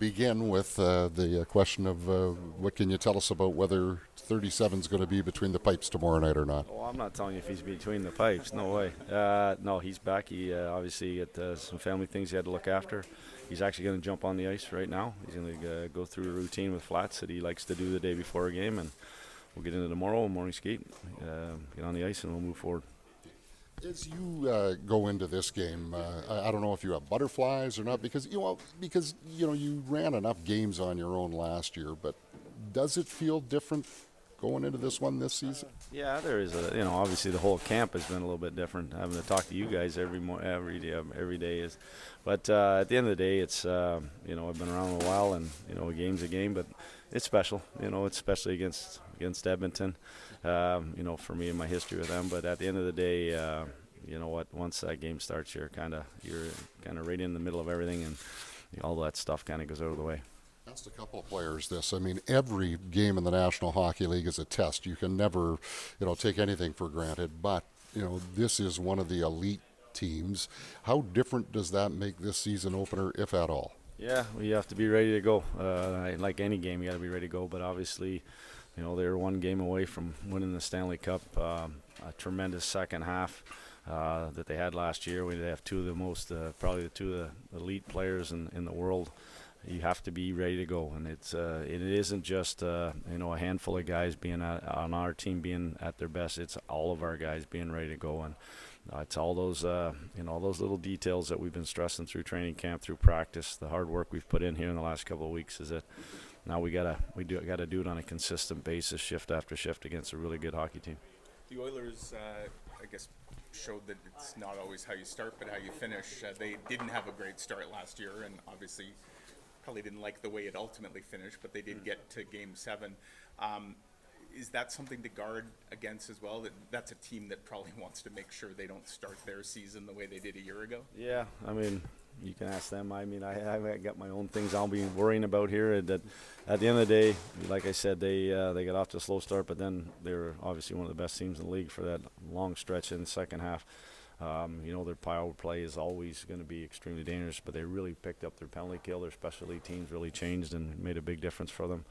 begin with the question of what can you tell us about whether 37 is going to be between the pipes tomorrow night or not? Well, I'm not telling you if he's between the pipes. No way. No, he's back. He obviously had some family things he had to look after. He's actually going to jump on the ice right now. He's going to go through a routine with flats that he likes to do the day before a game, and we'll get into tomorrow, morning skate, get on the ice, and we'll move forward. As you go into this game, I don't know if you have butterflies or not, because you ran enough games on your own last year. But does it feel different going into this one this season? Yeah, there is obviously the whole camp has been a little bit different. Having to talk to you guys every day is, but at the end of the day, it's I've been around a while, and a game's a game, but it's special. It's especially against Edmonton. For me and my history with them. But at the end of the day, you know what? Once that game starts, you're kind of right in the middle of everything, and all that stuff kind of goes out of the way. Asked a couple of players this. I mean, every game in the National Hockey League is a test. You can never, take anything for granted. But this is one of the elite teams. How different does that make this season opener, if at all? Yeah, well, you have to be ready to go. Like any game, you got to be ready to go. But obviously, they're one game away from winning the Stanley Cup. A tremendous second half that they had last year. They have two of the most, probably the two of the elite players in the world. You have to be ready to go, and it isn't just a handful of guys being on our team being at their best. It's all of our guys being ready to go, and it's all those those little details that we've been stressing through training camp, through practice, the hard work we've put in here in the last couple of weeks. Is that now we gotta do it on a consistent basis, shift after shift, against a really good hockey team. The Oilers, I guess, showed that it's not always how you start, but how you finish. They didn't have a great start last year, and obviously probably didn't like the way it ultimately finished, but they did get to Game 7. Is that something to guard against as well? That's a team that probably wants to make sure they don't start their season the way they did a year ago? Yeah, I mean, you can ask them. I mean, I got my own things I'll be worrying about here. That at the end of the day, like I said, they got off to a slow start, but then they were obviously one of the best teams in the league for that long stretch in the second half. Their power play is always going to be extremely dangerous, but they really picked up their penalty kill. Their specialty teams really changed and made a big difference for them.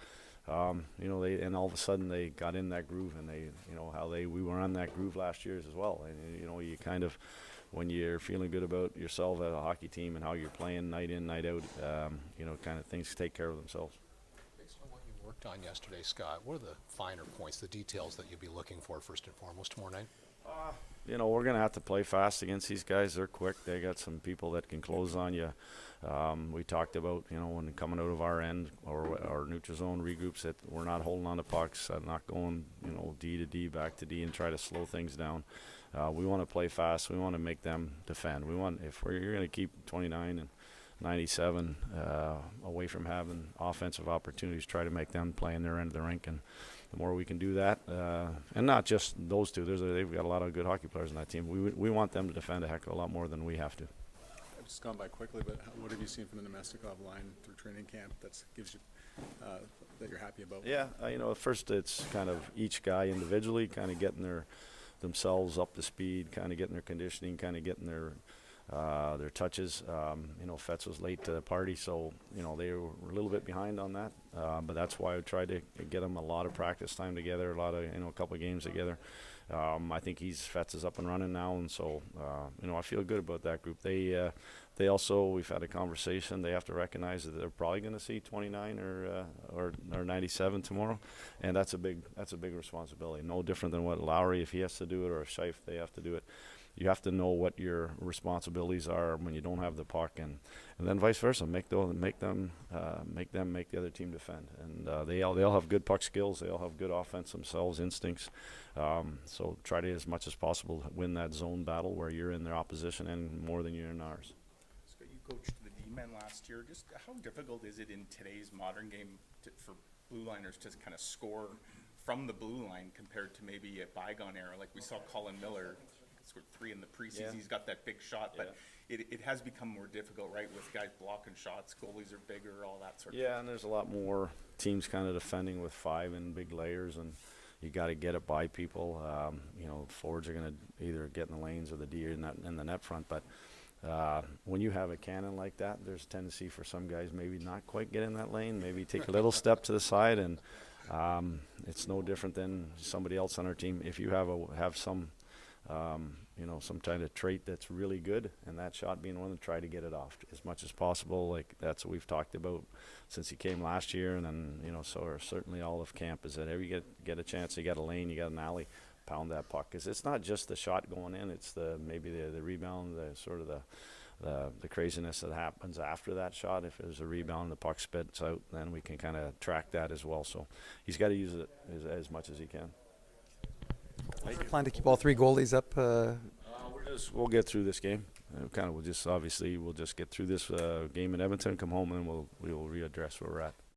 And all of a sudden they got in that groove, and we were on that groove last year as well. And you kind of, when you're feeling good about yourself as a hockey team and how you're playing night in, night out, kind of things take care of themselves. Based on what you worked on yesterday, Scott, what are the finer points, the details that you'll be looking for first and foremost tomorrow night? We're going to have to play fast against these guys. They're quick. They got some people that can close on you. We talked about, when coming out of our end or our neutral zone regroups, that we're not holding on to pucks, not going, D to D, back to D, and try to slow things down. We want to play fast. We want to make them defend. You're going to keep 29 and 97 away from having offensive opportunities, try to make them play in their end of the rink. And the more we can do that, and not just those two, they've got a lot of good hockey players in that team. We want them to defend a heck of a lot more than we have to. I've just gone by quickly, but what have you seen from the Nemestikov line through training camp that gives you that you're happy about? Yeah, first it's kind of each guy individually kind of getting themselves up to speed, kind of getting their conditioning, kind of getting their touches. Fetz was late to the party, so they were a little bit behind on that. But that's why I tried to get them a lot of practice time together, a couple of games together. I think Fetz is up and running now, and so I feel good about that group. They also, we've had a conversation. They have to recognize that they're probably going to see 29 or 97 tomorrow, and that's a big responsibility. No different than what Lowry, if he has to do it, or if Scheif, they have to do it. You have to know what your responsibilities are when you don't have the puck, and then vice versa. Make them make the other team defend, and they all have good puck skills. They all have good offense themselves, instincts. So try to, as much as possible, win that zone battle where you're in their opposition and more than you're in ours. Scott, you coached the D-men last year. Just how difficult is it in today's modern game for blue liners to kind of score from the blue line compared to maybe a bygone era? Like we saw Colin Miller scored 3 in the preseason. Yeah. He's got that big shot, but it has become more difficult, right, with guys blocking shots. Goalies are bigger, all that sort of thing. Yeah, and there's a lot more teams kind of defending with 5 in big layers, and you got to get it by people. Forwards are going to either get in the lanes or the D or in the net front, but when you have a cannon like that, there's a tendency for some guys maybe not quite get in that lane, maybe take a little step to the side, and it's no different than somebody else on our team. If you have some some kind of trait that's really good, and that shot being one, to try to get it off as much as possible. Like that's what we've talked about since he came last year, and then so certainly all of camp is that every get a chance, you got a lane, you got an alley, pound that puck, because it's not just the shot going in, it's maybe the rebound, the sort of the craziness that happens after that shot. If there's a rebound, the puck spits out, then we can kind of track that as well. So he's got to use it as much as he can. Plan to keep all 3 goalies up? We'll get through this game. We'll just get through this game in Edmonton, come home, and we'll readdress where we're at.